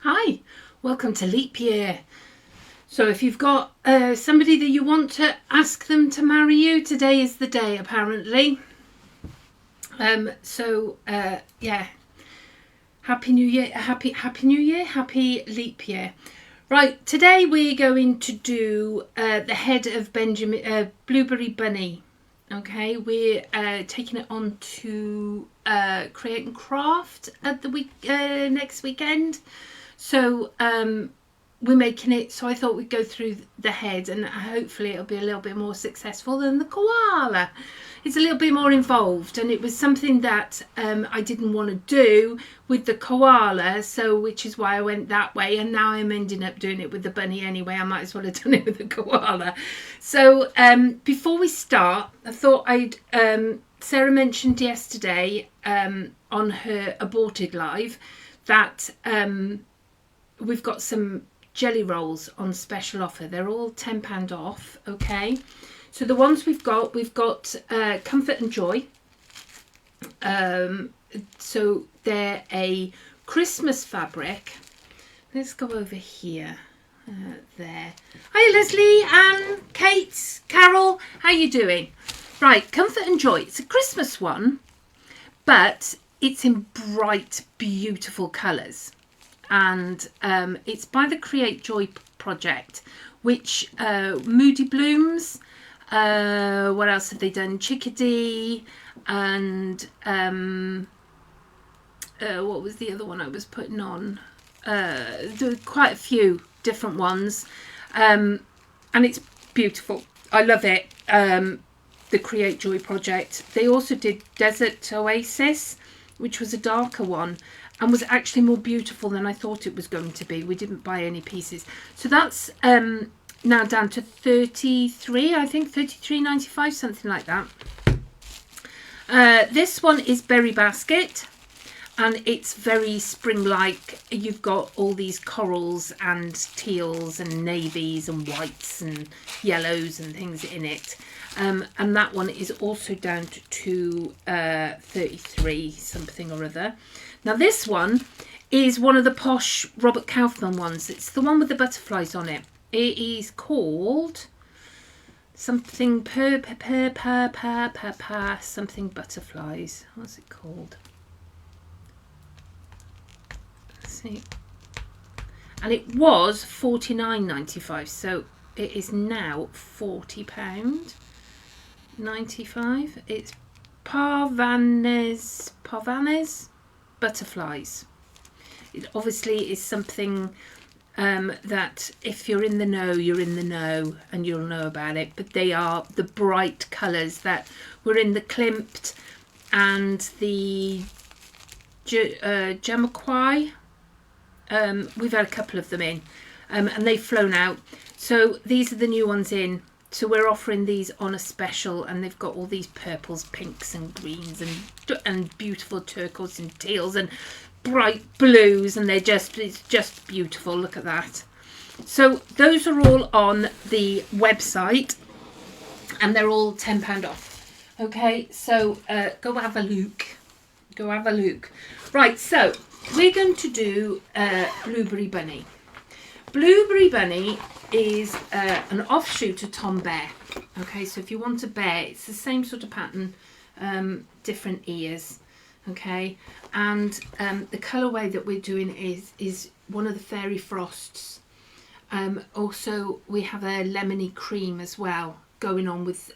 Hi, welcome to Leap Year. So if you've got somebody that you want to ask them to marry you, today is the day apparently. Yeah, Happy New Year, Happy New Year, Happy Leap Year. Right, today we're going to do the head of Blueberry Bunny. Okay, we're taking it on to Create and Craft at the next weekend. So we're making it, so I thought we'd go through the head and hopefully it'll be a little bit more successful than the koala. It's a little bit more involved, and it was something that I didn't want to do with the koala, so which is why I went that way, and now I'm ending up doing it with the bunny anyway. I might as well have done it with the koala. So before we start, I thought I'd Sarah mentioned yesterday on her aborted live that we've got some jelly rolls on special offer. They're all £10 off. Okay, so the ones we've got Comfort and Joy. So they're a Christmas fabric. Let's go over here. There. Hi Leslie, Anne, Kate, Carol, how you doing? Right, Comfort and Joy. It's a Christmas one, but it's in bright, beautiful colours. And it's by the Create Joy project, which Moody Blooms, what else have they done? Chickadee, and what was the other one I was putting on? Quite a few different ones, and it's beautiful. I love it. The Create Joy project. They also did Desert Oasis, which was a darker one and was actually more beautiful than I thought it was going to be. We didn't buy any pieces, so that's now down to 33, I think 33.95, something like that. This one is Berry Basket, and it's very spring-like. You've got all these corals and teals and navies and whites and yellows and things in it. And that one is also down to 33 something or other. Now this one is one of the posh Robert Kaufman ones. It's the one with the butterflies on it. It is called something something butterflies. What's it called? Let's see. And it was £49.95, so it is now £40.95. It's Parvanes butterflies. It obviously is something that if you're in the know, you're in the know and you'll know about it. But they are the bright colours that were in the Klimt and the Jamiroquai. We've had a couple of them in, and they've flown out. So these are the new ones in. So we're offering these on a special, and they've got all these purples, pinks and greens and beautiful turquoise and teals and bright blues, and it's just beautiful. Look at that. So those are all on the website, and they're all £10 off. Okay, so go have a look. Right, so we're going to do Blueberry Bunny. Blueberry Bunny is an offshoot of Tom Bear. Okay, so if you want a bear, it's the same sort of pattern, different ears. Okay, and the colourway that we're doing is one of the Fairy Frosts. Also, we have a lemony cream as well going on with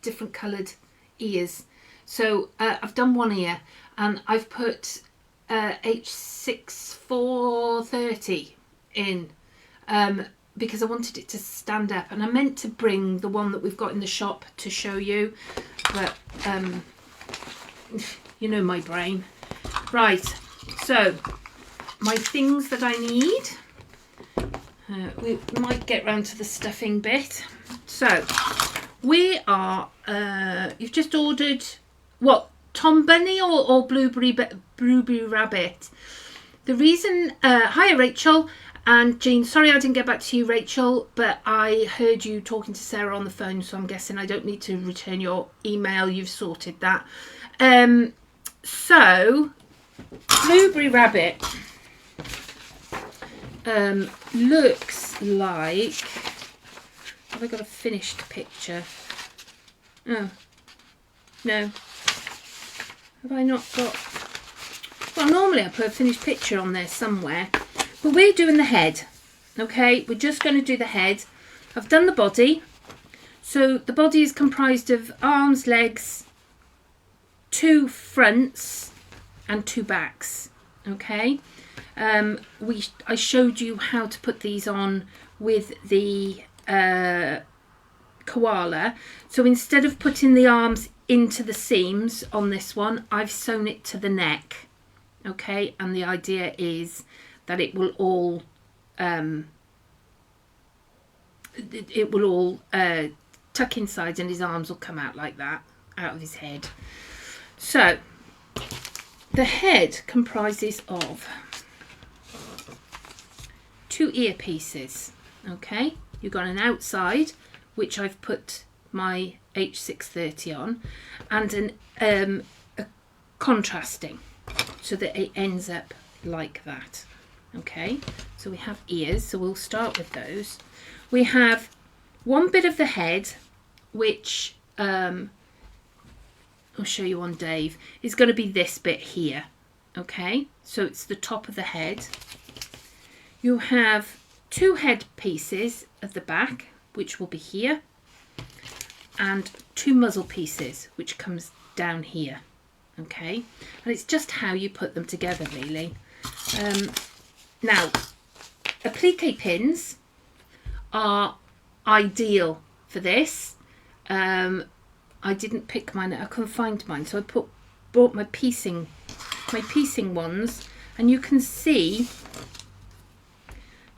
different coloured ears. So I've done one ear, and I've put H6430 in because I wanted it to stand up, and I meant to bring the one that we've got in the shop to show you, but you know my brain. Right, so my things that I need, we might get round to the stuffing bit. So we are you've just ordered what, Tom Bunny or Blueberry Rabbit? The reason hi Rachel and Jean, sorry I didn't get back to you Rachel, but I heard you talking to Sarah on the phone, so I'm guessing I don't need to return your email. You've sorted that. So Blueberry Rabbit looks like, have I got a finished picture? Oh, no. Have I not got, well, normally I put a finished picture on there somewhere, but we're doing the head, okay? We're just going to do the head. I've done the body. So the body is comprised of arms, legs, 2 fronts and 2 backs, okay? I showed you how to put these on with the koala. So instead of putting the arms into the seams on this one, I've sewn it to the neck, okay? And the idea is that it will all tuck inside and his arms will come out like that, out of his head. So the head comprises of 2 ear pieces, okay? You've got an outside, which I've put my H630 on, and a contrasting, so that it ends up like that, okay? So we have ears, so we'll start with those. We have one bit of the head, which I'll show you on Dave, is going to be this bit here, okay? So it's the top of the head. You have 2 head pieces at the back, which will be here, and 2 muzzle pieces, which comes down here, okay? And it's just how you put them together, really. Now, applique pins are ideal for this. I didn't pick mine, I couldn't find mine, so I bought my piecing ones, and you can see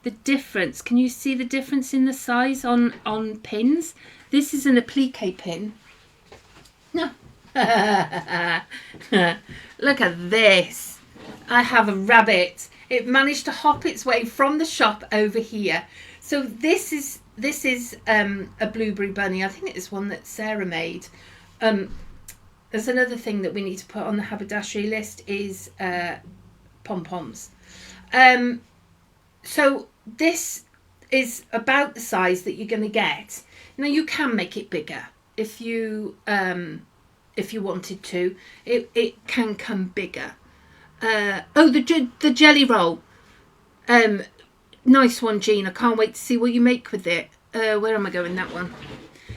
the difference. Can you see the difference in the size on pins? This is an applique pin. No. Look at this. I have a rabbit. It managed to hop its way from the shop over here. So this is a blueberry bunny. I think it's one that Sarah made. There's another thing that we need to put on the haberdashery list is pom-poms. So this is about the size that you're going to get. Now you can make it bigger if you wanted to. It can come bigger. Oh, the jelly roll. Nice one, Jean. I can't wait to see what you make with it. Where am I going? That one.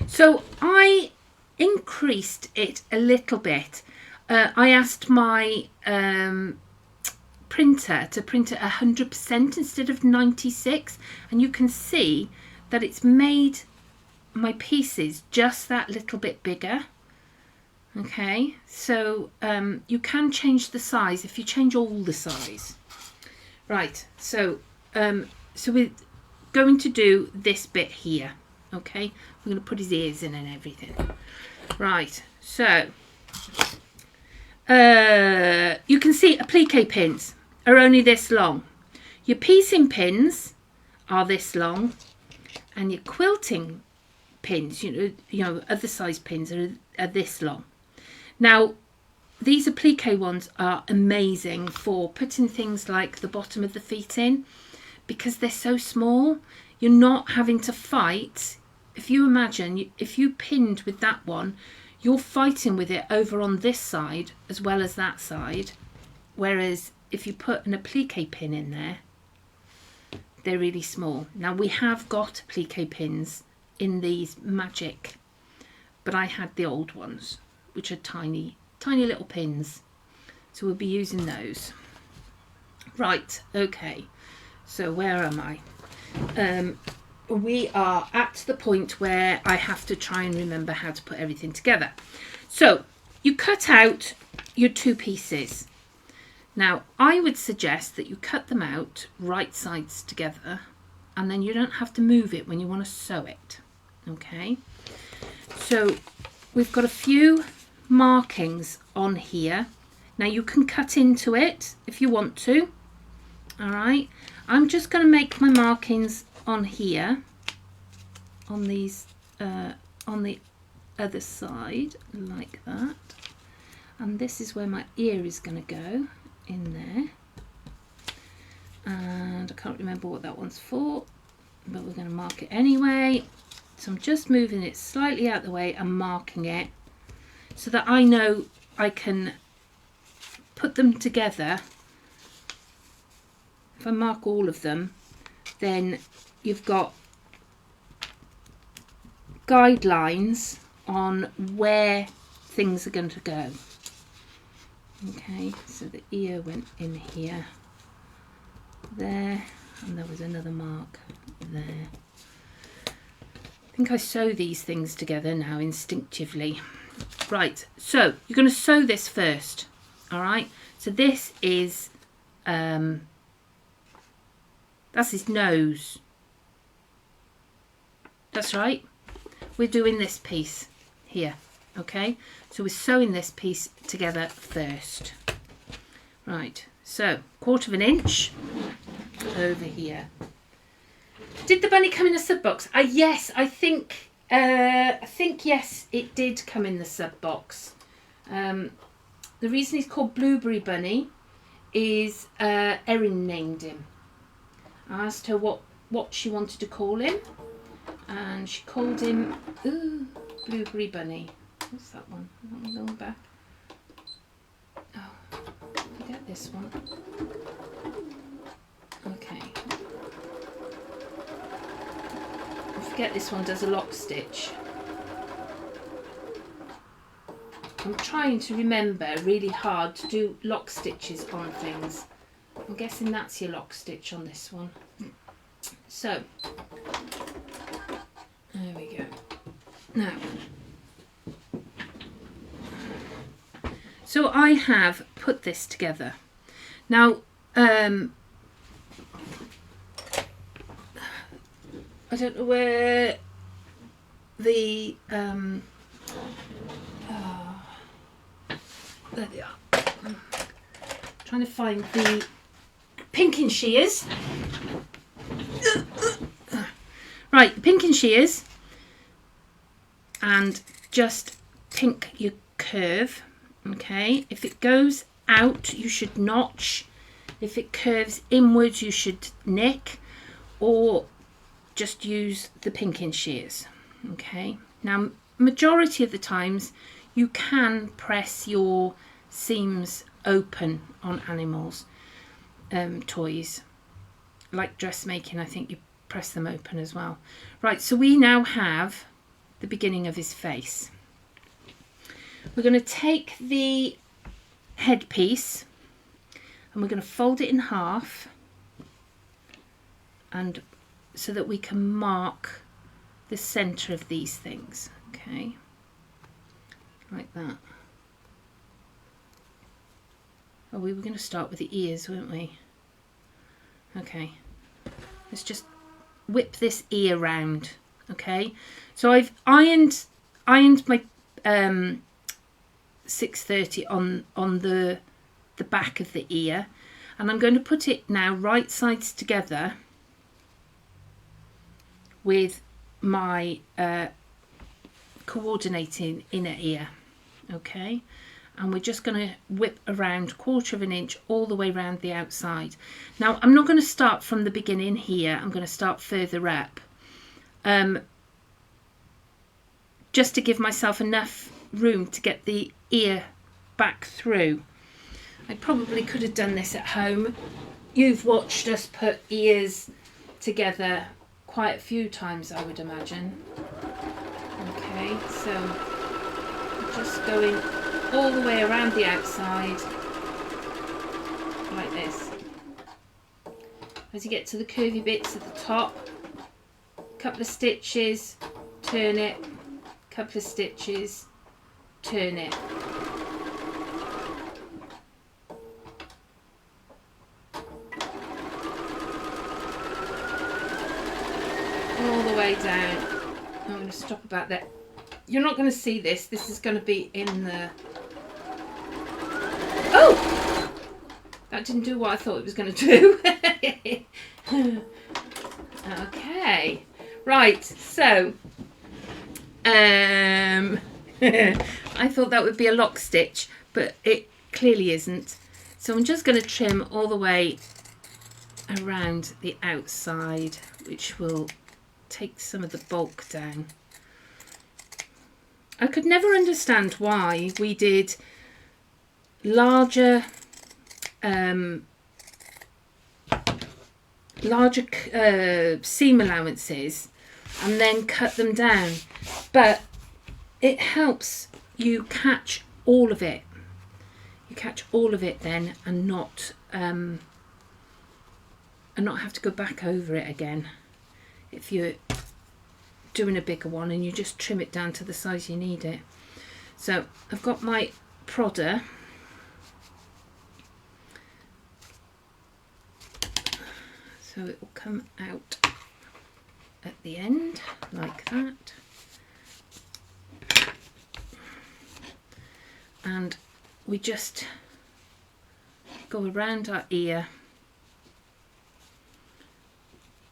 So I increased it a little bit. I asked my printer to print at 100% instead of 96, and you can see that it's made my pieces just that little bit bigger. Okay, so you can change the size if you change all the size. Right, so we're going to do this bit here. Okay, we're going to put his ears in and everything. Right, so you can see applique pins are only this long. Your piecing pins are this long, and your quilting pins, you know, other size pins are this long. Now, these applique ones are amazing for putting things like the bottom of the feet in, because they're so small. You're not having to fight. If you imagine, if you pinned with that one, you're fighting with it over on this side as well as that side. Whereas if you put an applique pin in there, they're really small. Now we have got applique pins in these magic, but I had the old ones, which are tiny little pins. So we'll be using those. Right, okay. So where am I? We are at the point where I have to try and remember how to put everything together. So you cut out your 2 pieces. Now I would suggest that you cut them out right sides together, and then you don't have to move it when you want to sew it. Okay, so we've got a few markings on here. Now you can cut into it if you want to. All right, I'm just going to make my markings on here, on these, on the other side, like that. And this is where my ear is going to go, in there. and I can't remember what that one's for, but we're going to mark it anyway. So I'm just moving it slightly out the way and marking it so that I know I can put them together. If I mark all of them, then you've got guidelines on where things are going to go. Okay, so the ear went in here, there, and there was another mark there. I think I sew these things together now instinctively. Right, so you're going to sew this first. All right, so this is that's his nose. That's right, we're doing this piece here. Okay, so we're sewing this piece together first. Right, so 1/4 inch over here. Did the bunny come in a sub box? Yes, I think yes, it did come in the sub box. The reason he's called Blueberry Bunny is Erin named him. I asked her what she wanted to call him, and she called him Blueberry Bunny. What's that one? That one going back? Oh, forget this one. Okay. I forget this one does a lock stitch. I'm trying to remember really hard to do lock stitches on things. I'm guessing that's your lock stitch on this one. So, there we go. Now, so I have put this together. Now, I don't know where the there they are. Trying to find the pinking shears. Right, the pinking shears, and just pink your curve. Okay, if it goes out, you should notch. If it curves inwards, you should nick, or just use the pinking shears. Okay, now majority of the times you can press your seams open on animals, toys, like dressmaking. I think you press them open as well. Right, so we now have the beginning of his face. We're going to take the headpiece and we're going to fold it in half, and so that we can mark the center of these things. Okay, like that. Oh, we were going to start with the ears, weren't we? Okay, let's just whip this ear round. Okay, so I've ironed my 630 on the back of the ear, and I'm going to put it now right sides together with my coordinating inner ear. Okay, and we're just going to whip around 1/4 inch all the way around the outside. Now I'm not going to start from the beginning here, I'm going to start further up, just to give myself enough room to get the ear back through. I probably could have done this at home. You've watched us put ears together quite a few times, I would imagine. Okay, so I'm just going all the way around the outside like this. As you get to the curvy bits at the top, couple of stitches, turn it, couple of stitches, turn it. All the way down. I'm going to stop about that. You're not going to see this. This is going to be in the... Oh! That didn't do what I thought it was going to do. Okay. Right, so... I thought that would be a lock stitch, but it clearly isn't. So I'm just going to trim all the way around the outside, which will take some of the bulk down. I could never understand why we did larger seam allowances and then cut them down, but it helps you catch all of it. You catch all of it then, and not have to go back over it again if you're doing a bigger one, and you just trim it down to the size you need it. So I've got my prodder, so it will come out at the end like that, and we just go around our ear,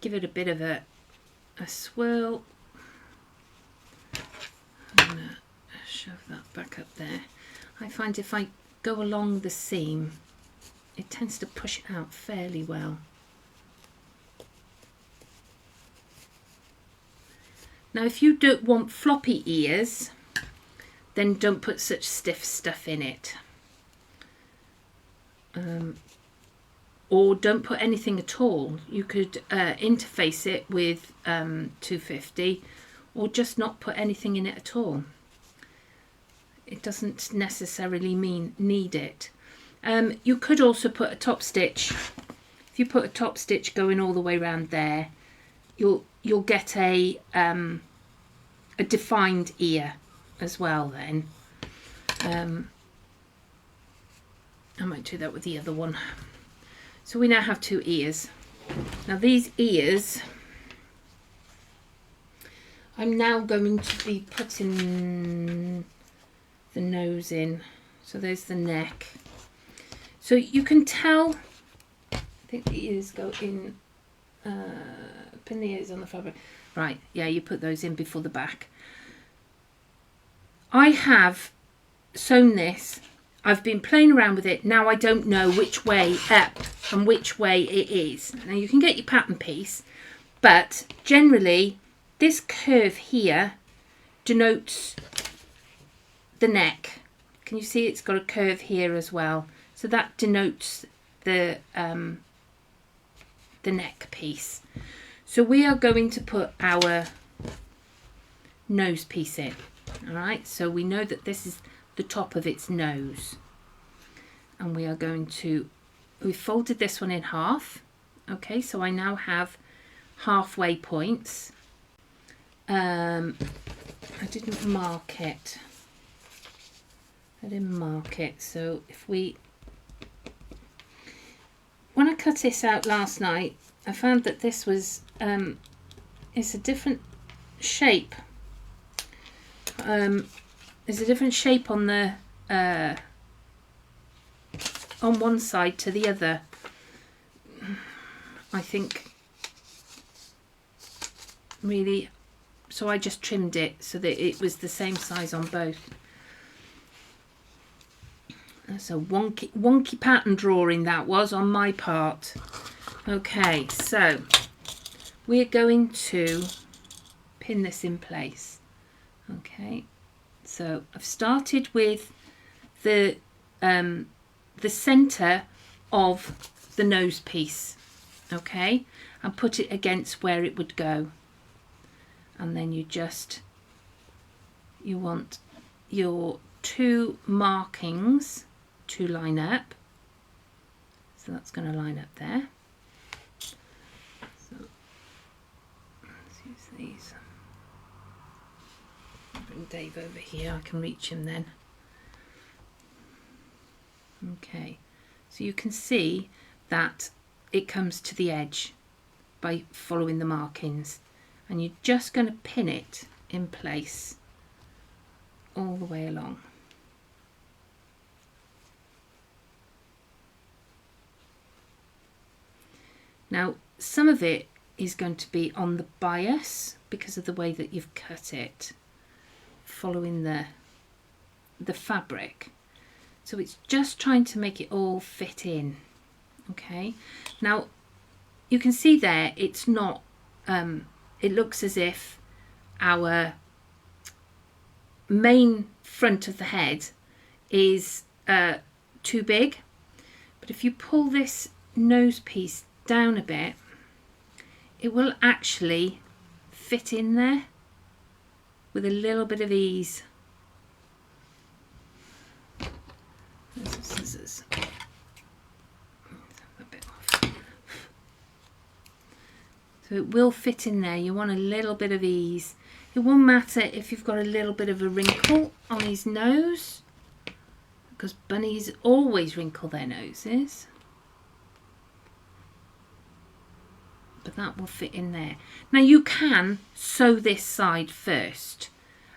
give it a bit of a swirl. I'm going to shove that back up there. I find if I go along the seam, it tends to push it out fairly well. Now if you don't want floppy ears, then don't put such stiff stuff in it. Or don't put anything at all. You could interface it with 250, or just not put anything in it at all. It doesn't necessarily need it. You could also put a top stitch. If you put a top stitch going all the way around there, you'll get a defined ear as well then. I might do that with the other one. So we now have 2 ears. Now these ears, I'm now going to be putting the nose in. So there's the neck. So you can tell, I think the ears go in, pin the ears on the fabric. Right, yeah, you put those in before the back. I have sewn this. I've been playing around with it. Now I don't know which way up and which way it is. Now you can get your pattern piece, but generally this curve here denotes the neck. Can you see it's got a curve here as well? So that denotes the neck piece. So we are going to put our nose piece in. All right, so we know that this is the top of its nose, and we are going to, we folded this one in half. Okay, so I now have halfway points. I didn't mark it. So if we, when I cut this out last night, I found that this was it's a different shape. There's a different shape on the on one side to the other. I think really, so I just trimmed it so that it was the same size on both. That's a wonky pattern drawing that was on my part. Okay, so we're going to pin this in place. Okay, so I've started with the center of the nose piece, okay, and put it against where it would go, and then you want your 2 markings to line up, so that's going to line up there. So let's use these. Bring Dave over here, I can reach him then. Okay, so you can see that it comes to the edge by following the markings, and you're just going to pin it in place all the way along. Now some of it is going to be on the bias because of the way that you've cut it, following the fabric. So it's just trying to make it all fit in. Okay, now you can see there, it's not, it looks as if our main front of the head is too big. But if you pull this nose piece down a bit, it will actually fit in there with a little bit of ease. There's some scissors. A bit off. So it will fit in there. You want a little bit of ease. It won't matter if you've got a little bit of a wrinkle on his nose, because bunnies always wrinkle their noses. But that will fit in there. Now you can sew this side first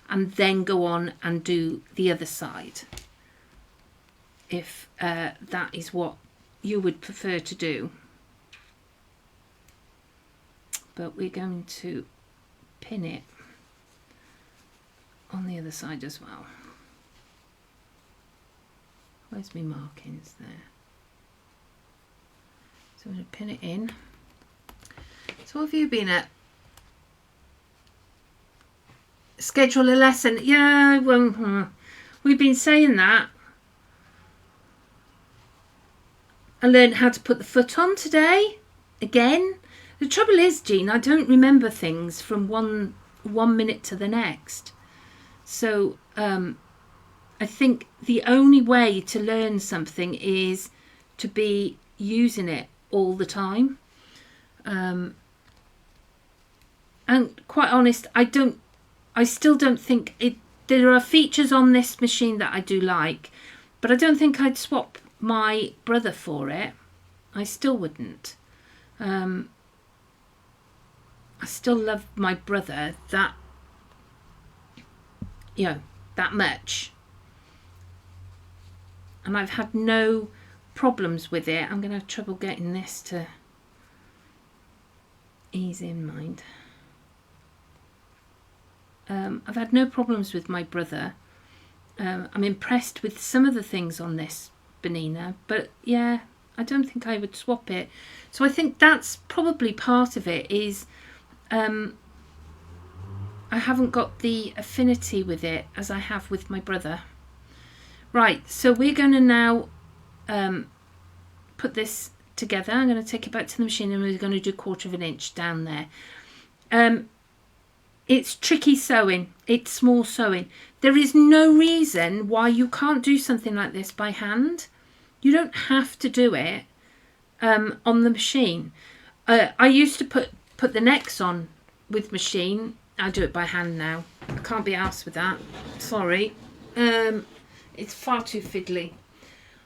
and then go on and do the other side, if that is what you would prefer to do. But we're going to pin it on the other side as well. Where's my markings there? So I'm going to pin it in. So have you been at? Schedule a lesson. Yeah, well, we've been saying that. I learned how to put the foot on today. Again. The trouble is, Jean, I don't remember things from one minute to the next. So I think the only way to learn something is to be using it all the time. And quite honest, I still don't think it. There are features on this machine that I do like, but I don't think I'd swap my brother for it. I still wouldn't. I still love my brother that much, and I've had no problems with it. I'm going to have trouble getting this to ease in, mind. I've had no problems with my brother. I'm impressed with some of the things on this Bernina, but yeah, I don't think I would swap it. So I think that's probably part of it, is I haven't got the affinity with it as I have with my brother. Right, so we're going to now put this together. I'm going to take it back to the machine and we're going to do 1/4 of an inch down there. It's tricky sewing, it's small sewing. There is no reason why you can't do something like this by hand. You don't have to do it on the machine. I used to put the necks on with machine. I do it by hand now. I can't be arsed with that. Sorry. It's far too fiddly.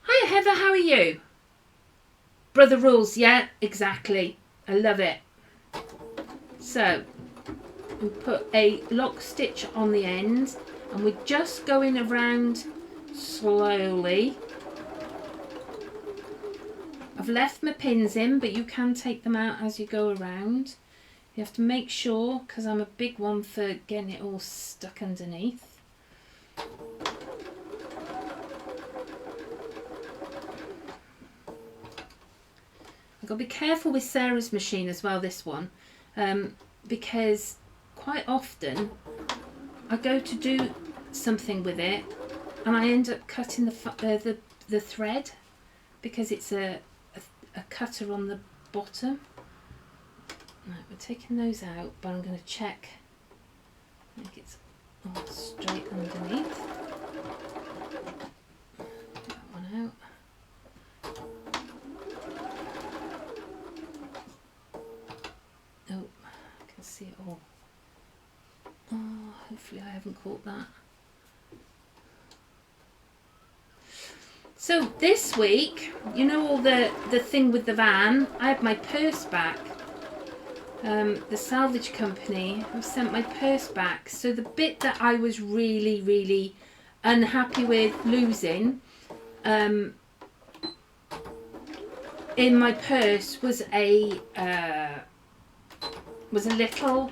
Hiya Heather, how are you? Brother rules, yeah, exactly. I love it. So we put a lock stitch on the end and we're just going around slowly. I've left my pins in, but you can take them out as you go around. You have to make sure, because I'm a big one for getting it all stuck underneath. I've got to be careful with Sarah's machine as well, this one, because quite often I go to do something with it and I end up cutting the thread, because it's a cutter on the bottom. Right, we're taking those out, but I'm going to check, make it's all straight underneath. Get that one out. Oh, I can see it all. Oh, hopefully I haven't caught that. So this week, you know, all the thing with the van, I had my purse back. The salvage company have sent my purse back. So the bit that I was really, really unhappy with losing in my purse was a little,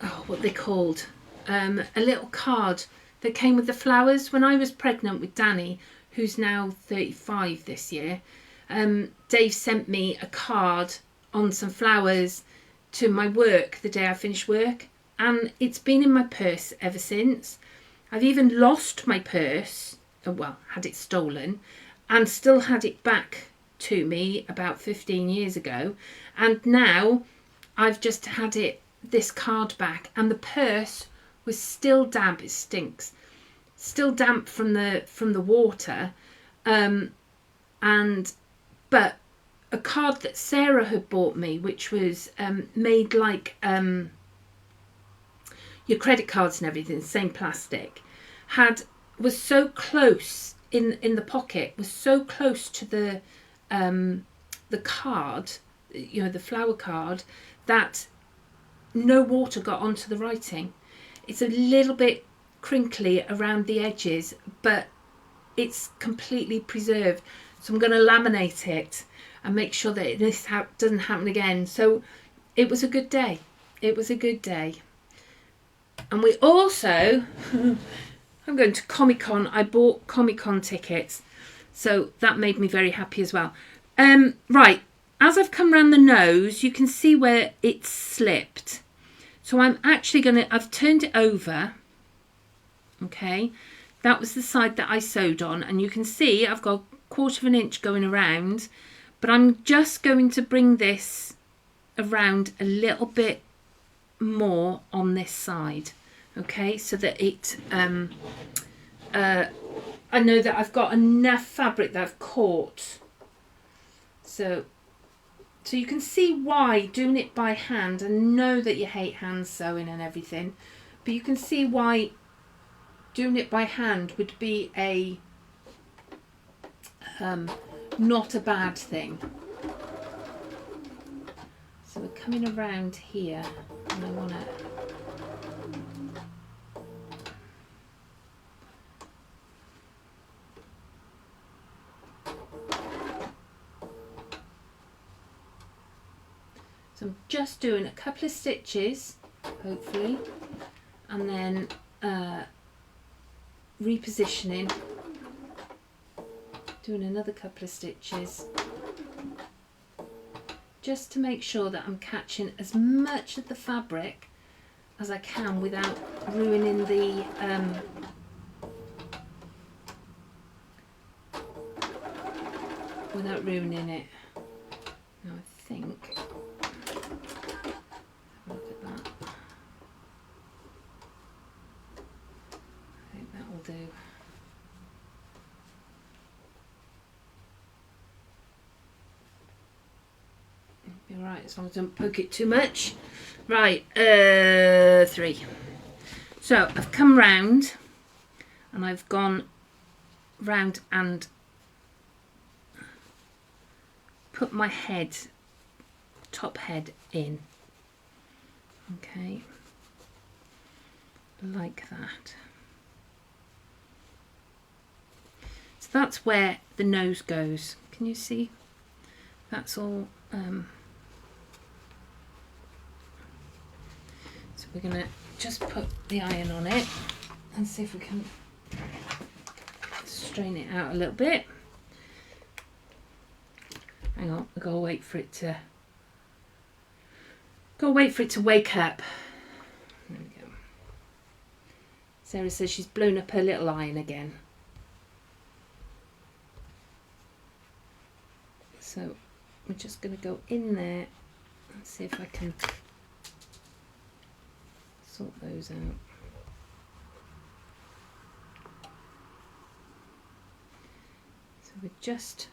oh, what they called, a little card that came with the flowers. When I was pregnant with Danny, who's now 35 this year, Dave sent me a card on some flowers to my work the day I finished work, and it's been in my purse ever since. I've even lost my purse, well, had it stolen, and still had it back to me about 15 years ago, and now I've just had this card back, and the purse was still damp. It stinks, still damp from the water, but a card that Sarah had bought me, which was made like your credit cards and everything, same plastic, was so close in the pocket, was so close to the card, you know, the flower card, that no water got onto the writing. It's a little bit crinkly around the edges, but it's completely preserved. So I'm going to laminate it and make sure that this doesn't happen again. So it was a good day. It was a good day. And we also, I'm going to Comic-Con. I bought Comic-Con tickets, so that made me very happy as well. Right, as I've come around the nose, you can see where it's slipped. So I'm actually I've turned it over. Okay, that was the side that I sewed on, and you can see I've got 1/4 inch going around, but I'm just going to bring this around a little bit more on this side, okay, so that it I know that I've got enough fabric that I've caught, so you can see why doing it by hand. I know that you hate hand sewing and everything, but you can see why doing it by hand would be a not a bad thing. So we're coming around here, and I want to so I'm just doing a couple of stitches, hopefully, and then repositioning, doing another couple of stitches, just to make sure that I'm catching as much of the fabric as I can without ruining the it. Now I think, look at that, I think that will do. Be alright as long as I don't poke it too much. Right, 3. So I've come round and I've gone round and put my head, top head in, okay, like that. So that's where the nose goes. Can you see? That's all. So we're going to just put the iron on it and see if we can strain it out a little bit. Hang on, I've got to wait for it to wake up. There we go. Sarah says she's blown up her little iron again. So we're just going to go in there and see if I can sort those out. So we're just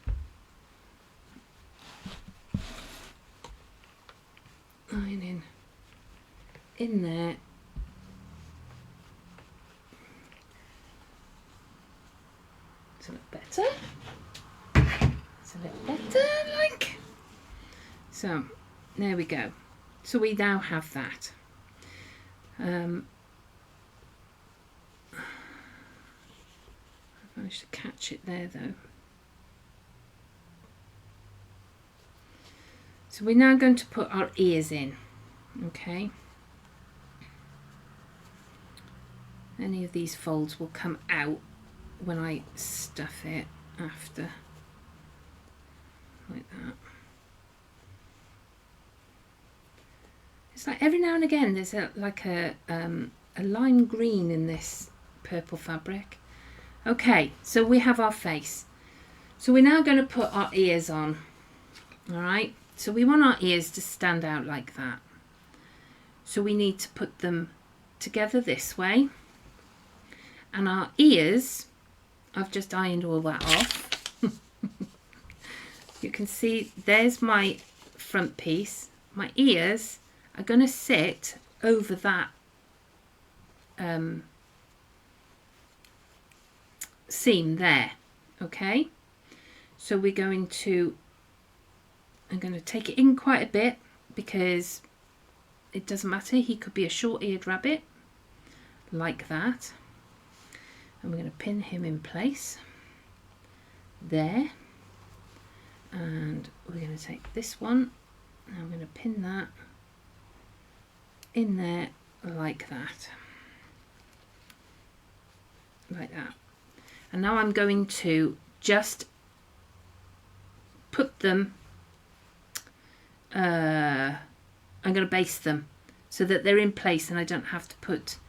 ironing in there. It's a little better. It's a little better, like. So there we go. So we now have that. I managed to catch it there though. So we're now going to put our ears in, okay? Any of these folds will come out when I stuff it after. like that. It's like every now and again there's a lime green in this purple fabric. Okay, so we have our face. So we're now going to put our ears on. All right, so we want our ears to stand out like that. So we need to put them together this way. And our ears, I've just ironed all that off. You can see there's my front piece. My ears are going to sit over that seam there. Okay, so we're going to, I'm going to take it in quite a bit because it doesn't matter, he could be a short-eared rabbit like that. And we're going to pin him in place there, and we're going to take this one and I'm going to pin that in there like that, like that. And now I'm going to just put them, I'm going to base them so that they're in place and I don't have to put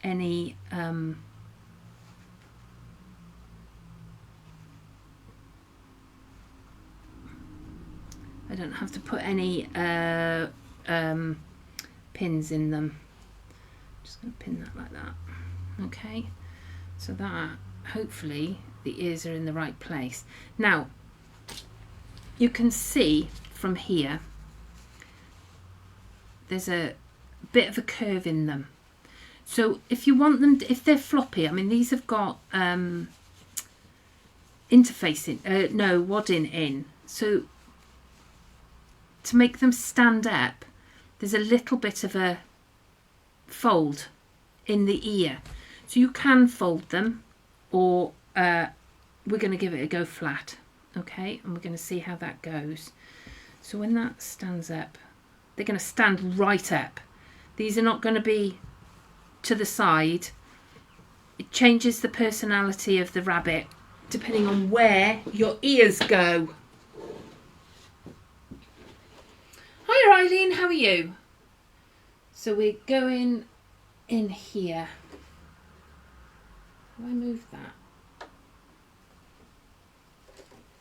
any pins in them. Just going to pin that like that. Okay, so that hopefully the ears are in the right place. Now you can see from here there's a bit of a curve in them. So if you want them, if they're floppy, I mean these have got interfacing, no, wadding in. So to make them stand up, there's a little bit of a fold in the ear. So you can fold them, or we're going to give it a go flat. Okay, and we're going to see how that goes. So when that stands up, they're going to stand right up. These are not going to be to the side. It changes the personality of the rabbit depending on where your ears go. Hi Eileen, how are you? So we're going in here. Have I moved that?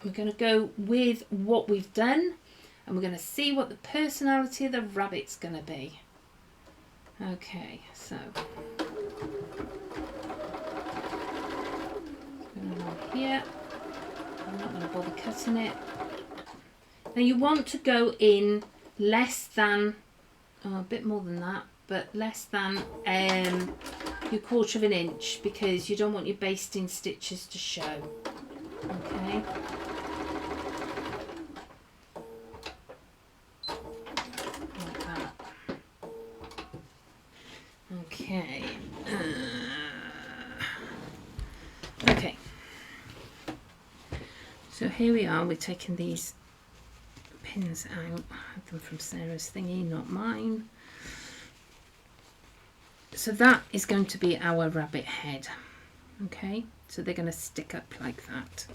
We're going to go with what we've done and we're going to see what the personality of the rabbit's going to be. Okay, so going on here. I'm not going to bother cutting it. Now you want to go in less than, a bit more than that, but less than your 1/4 of an inch, because you don't want your basting stitches to show. Okay. Like that. Okay. Okay. So here we are, we're taking these pins out. I had them from Sarah's thingy, not mine. So that is going to be our rabbit head. Okay, so they're going to stick up like that.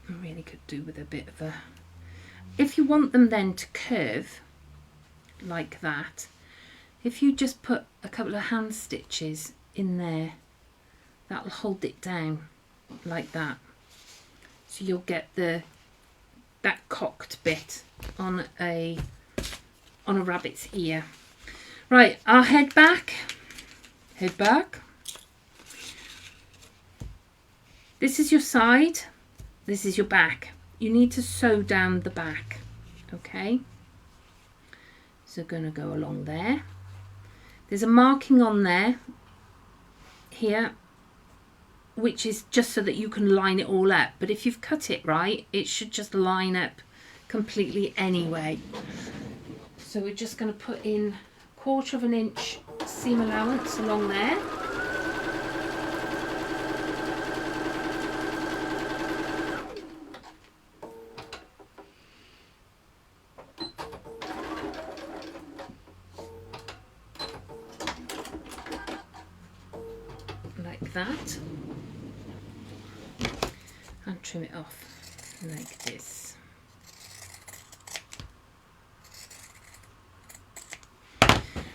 I really could do with a bit of a, if you want them then to curve like that, if you just put a couple of hand stitches in there, that'll hold it down like that. So you'll get that cocked bit on a rabbit's ear. Right, our head back. Head back. This is your side. This is your back. You need to sew down the back. Okay. So going to go along there. There's a marking on there here, which is just so that you can line it all up. But if you've cut it right, it should just line up completely anyway. So we're just going to put in 1/4 of an inch seam allowance along there. Like that. trim it off like this.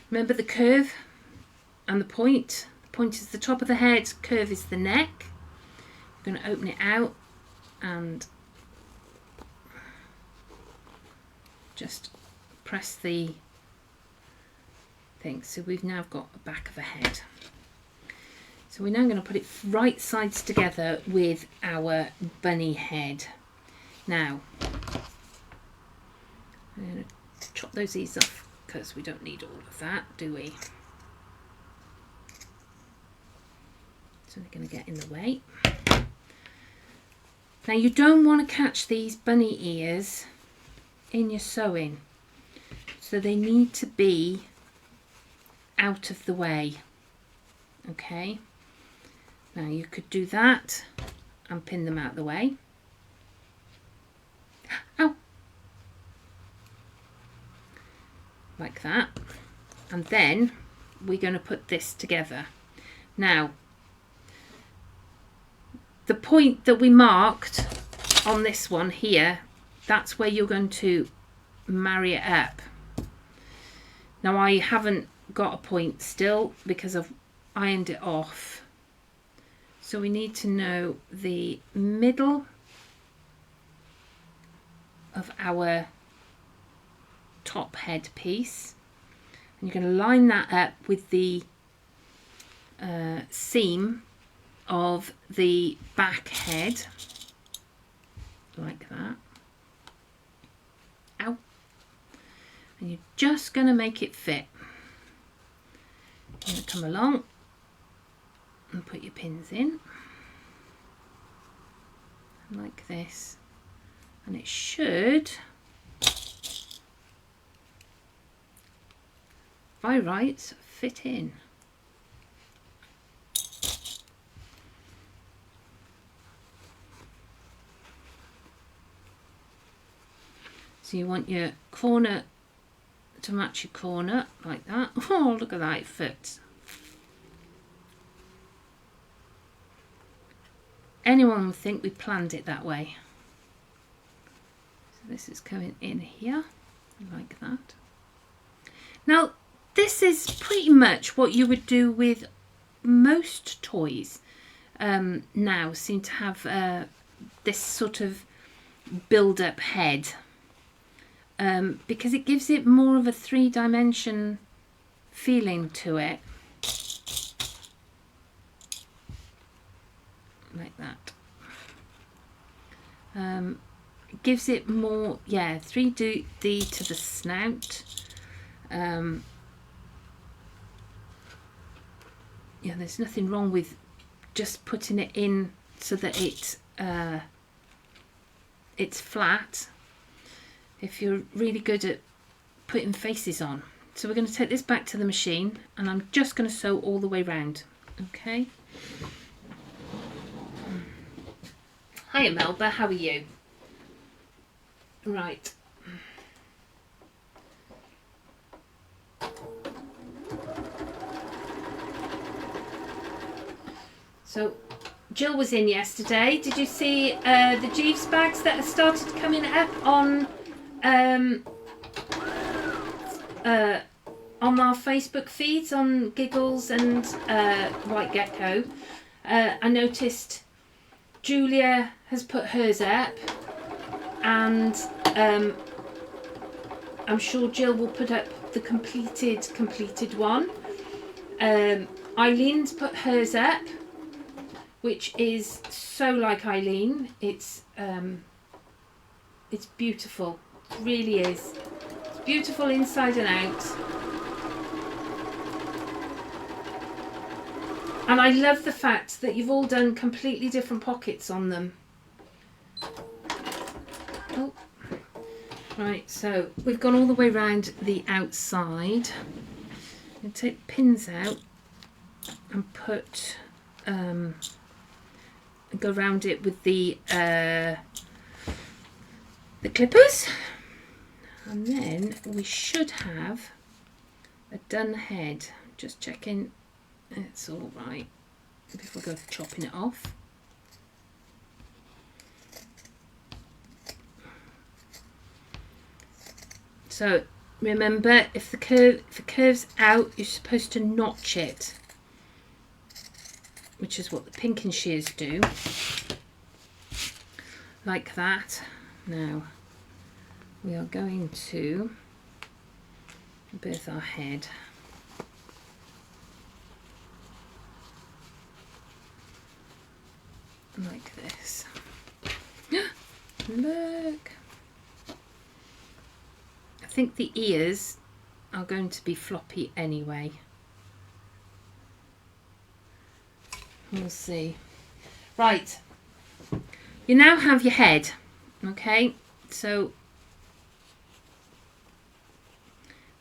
Remember the curve and the point. The point is the top of the head, curve is the neck. You're going to open it out and just press the thing. So we've now got a back of a head. So we're now going to put it right sides together with our bunny head. Now, I'm going to chop those ears off because we don't need all of that, do we? So they're going to get in the way. Now you don't want to catch these bunny ears in your sewing, so they need to be out of the way. Okay, now you could do that and pin them out of the way. Ow! Like that, and then we're going to put this together. Now the point that we marked on this one here, that's where you're going to marry it up. Now I haven't got a point still because I've ironed it off. So we need to know the middle of our top head piece. And you're going to line that up with the seam of the back head, like that. Ow. And you're just going to make it fit. You're going to come along and put your pins in like this, and it should, by rights, fit in. So you want your corner to match your corner like that. Oh, look at that, it fits. Anyone would think we planned it that way. So this is coming in here like that. Now this is pretty much what you would do with most toys now seem to have this sort of build-up head. Because it gives it more of a three-dimension feeling to it. Like that. It gives it more, yeah, 3D to the snout. Yeah, there's nothing wrong with just putting it in so that it's flat. If you're really good at putting faces on. So we're going to take this back to the machine and I'm just going to sew all the way round. Okay. Hiya Melba, how are you? Right. So Jill was in yesterday. Did you see the Jeeves bags that have started coming up on our Facebook feeds on Giggles and White Gecko? I noticed Julia has put hers up, and I'm sure Jill will put up the completed one. Eileen's put hers up, which is so like Eileen. It's beautiful. It really is. It's beautiful inside and out. And I love the fact that you've all done completely different pockets on them. Oh. Right, so we've gone all the way around the outside. I'm going to take the pins out and put go around it with the clippers, and then we should have a done head. Just checking it's all right before I go chopping it off. So remember, if the curve's out, you're supposed to notch it, which is what the pinking shears do, like that. Now we are going to birth our head. Like this. Look. I think the ears are going to be floppy anyway. We'll see. Right. You now have your head. Okay. So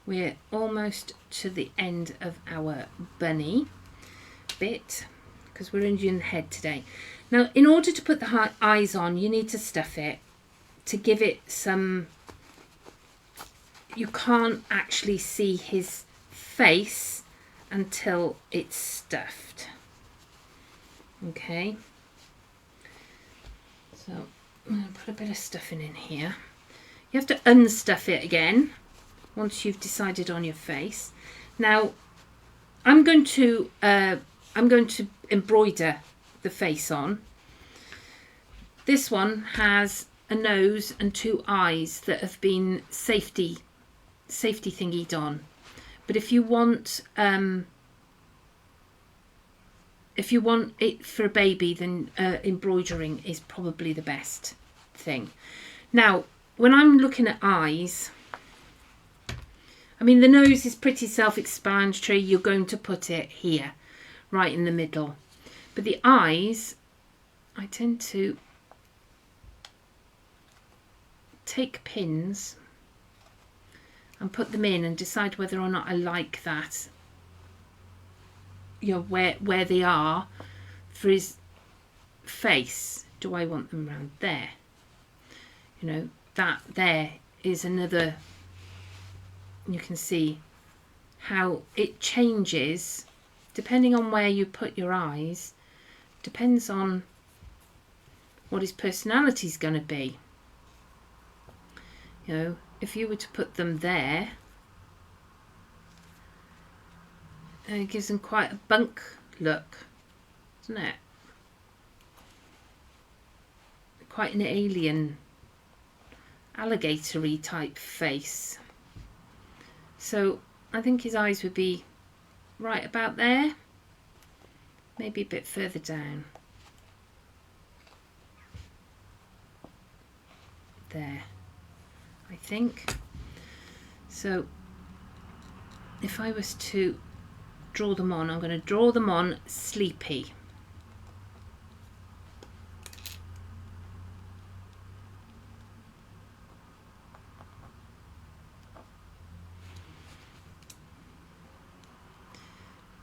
we're almost to the end of our bunny bit because we're only doing the head today. Now, in order to put the eyes on, you need to stuff it to give it some... You can't actually see his face until it's stuffed. Okay. So I'm going to put a bit of stuffing in here. You have to unstuff it again once you've decided on your face. Now, I'm going to embroider the face on. This one has a nose and two eyes that have been safety thingied on. But if you want it for a baby, then embroidering is probably the best thing. Now, when I'm looking at eyes, I mean, the nose is pretty self-explanatory. You're going to put it here, right in the middle. But the eyes, I tend to take pins and put them in and decide whether or not I like that, you know, where they are for his face. Do I want them around there? You know, that there is another... You can see how it changes depending on where you put your eyes. Depends on what his personality is going to be. You know, if you were to put them there, it gives them quite a bunk look, doesn't it? Quite an alien, alligatory type face. So I think his eyes would be right about there, maybe a bit further down. There, I think. So if I was to draw them on, I'm going to draw them on sleepy.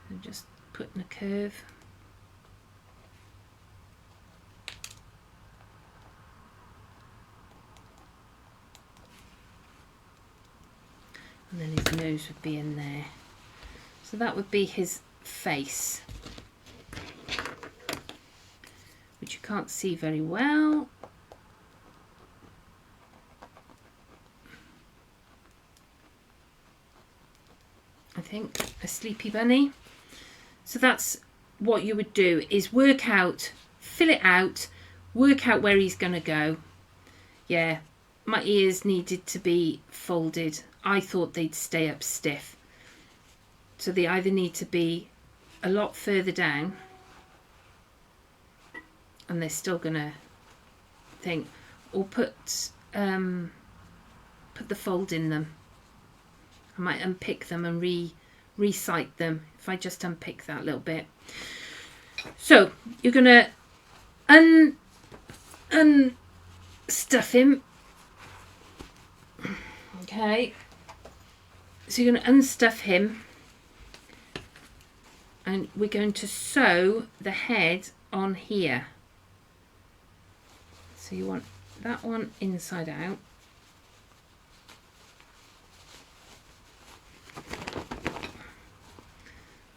And just putting a curve. And then his nose would be in there. So that would be his face, which you can't see very well. I think a sleepy bunny. So that's what you would do, is work out, fill it out, work out where he's going to go. Yeah, my ears needed to be folded. I thought they'd stay up stiff. So they either need to be a lot further down, and they're still going to think, or put the fold in them. I might unpick them and re-sight them if I just unpick that little bit. So you're going to unstuff him. Okay. So you're going to unstuff him, and we're going to sew the head on here. So you want that one inside out.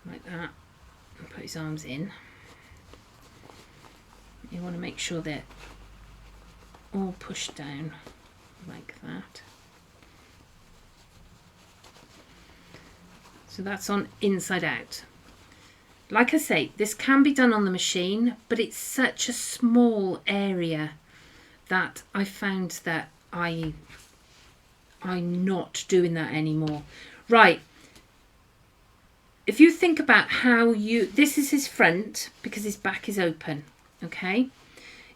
Like that, and put his arms in. You want to make sure they're all pushed down like that. So that's on inside out. Like I say, this can be done on the machine, but it's such a small area that I found that I'm not doing that anymore. Right. If you think about how this is his front because his back is open, okay?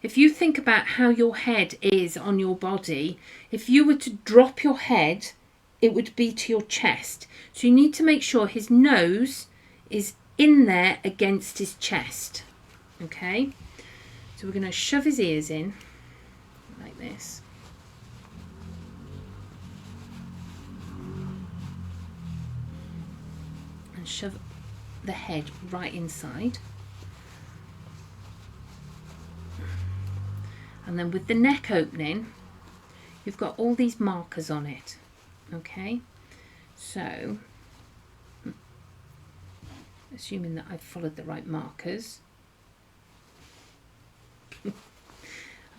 If you think about how your head is on your body, if you were to drop your head, it would be to your chest. So you need to make sure his nose is in there against his chest, okay? So we're going to shove his ears in like this. And shove the head right inside. And then with the neck opening, you've got all these markers on it, okay? So, assuming that I've followed the right markers. I've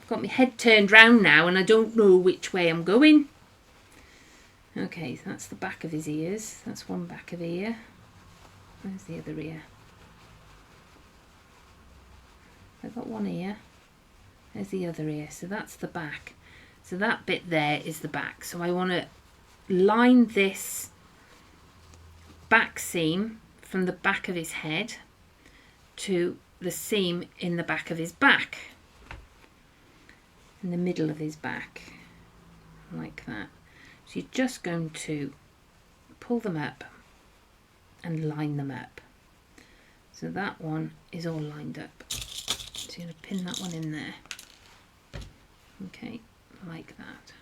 got my head turned round now and I don't know which way I'm going. Okay, so that's the back of his ears. That's one back of ear. Where's the other ear? I've got one ear. There's the other ear. So that's the back. So that bit there is the back. So I want to line this back seam from the back of his head to the seam in the back of his back. In the middle of his back. Like that. So you're just going to pull them up and line them up. So that one is all lined up. So you're going to pin that one in there. Okay, like that.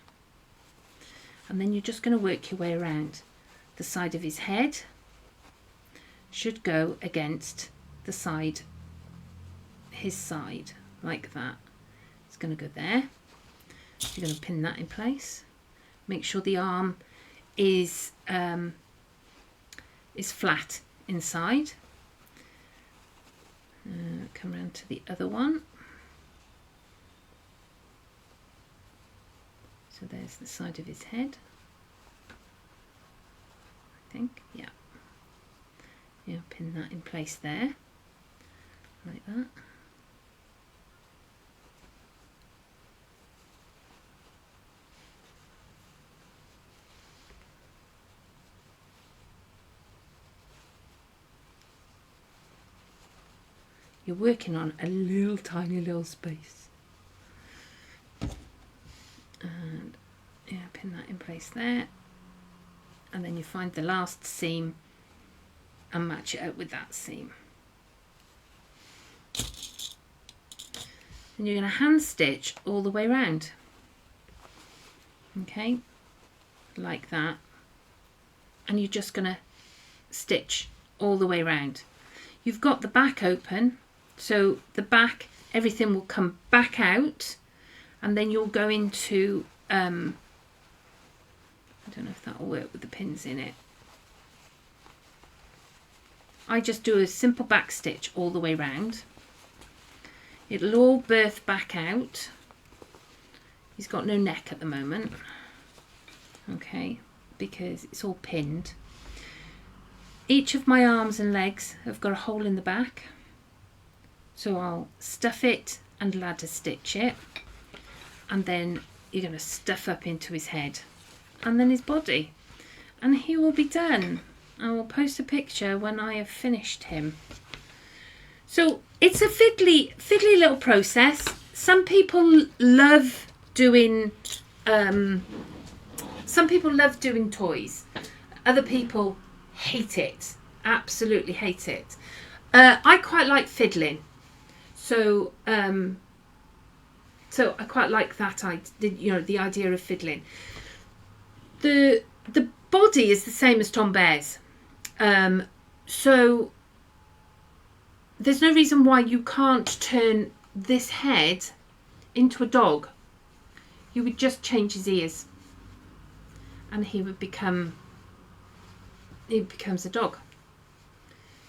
And then you're just going to work your way around. The side of his head should go against the side, his side, like that. It's going to go there. You're going to pin that in place. Make sure the arm is flat inside. Come around to the other one. So there's the side of his head. I think, yeah. Yeah, pin that in place there, like that. You're working on a little tiny little space. And yeah, pin that in place there. And then you find the last seam and match it up with that seam. And you're going to hand stitch all the way around. Okay, like that. And you're just going to stitch all the way around. You've got the back open. So the back, everything will come back out, and then you'll go into, I don't know if that will work with the pins in it. I just do a simple back stitch all the way round. It'll all birth back out. He's got no neck at the moment, okay, because it's all pinned. Each of my arms and legs have got a hole in the back. So I'll stuff it and ladder stitch it, and then you're going to stuff up into his head and then his body, and he will be done. I will post a picture when I have finished him. So it's a fiddly little process. Some people love doing toys. Other people hate it, absolutely hate it. I quite like fiddling. So I quite like that. The idea of fiddling. The body is the same as Tom Bear's, so there's no reason why you can't turn this head into a dog. You would just change his ears, and he becomes a dog.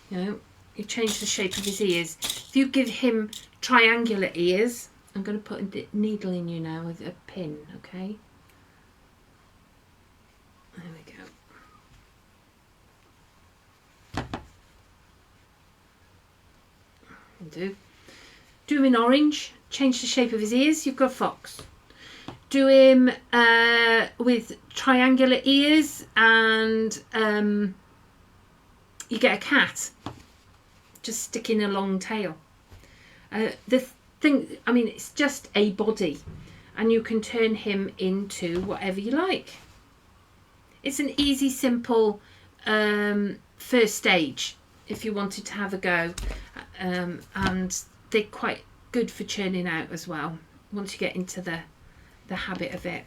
You know. You change the shape of his ears. If you give him triangular ears, I'm going to put a needle in you now with a pin, okay? There we go. Do him in orange, change the shape of his ears, you've got a fox. Do him with triangular ears and you get a cat, just sticking a long tail. The thing, I mean, it's just a body and you can turn him into whatever you like. It's an easy, simple first stage if you wanted to have a go, and they're quite good for churning out as well once you get into the habit of it.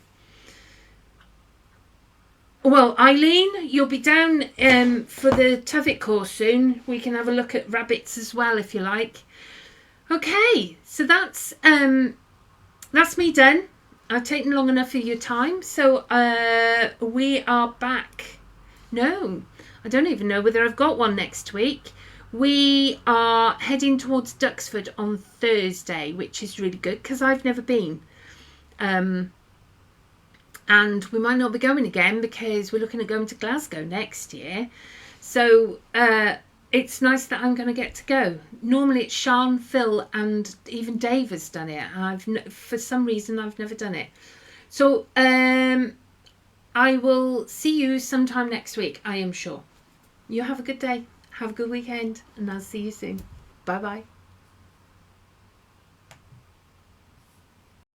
Well, Eileen, you'll be down for the Tuvic course soon. We can have a look at rabbits as well if you like. Okay, so that's me done. I've taken long enough of your time, so we are back. No, I don't even know whether I've got one next week. We are heading towards Duxford on Thursday, which is really good because I've never been. And we might not be going again because we're looking at going to Glasgow next year. So it's nice that I'm going to get to go. Normally it's Sean, Phil and even Dave has done it. For some reason I've never done it. So I will see you sometime next week, I am sure. You have a good day. Have a good weekend and I'll see you soon. Bye bye.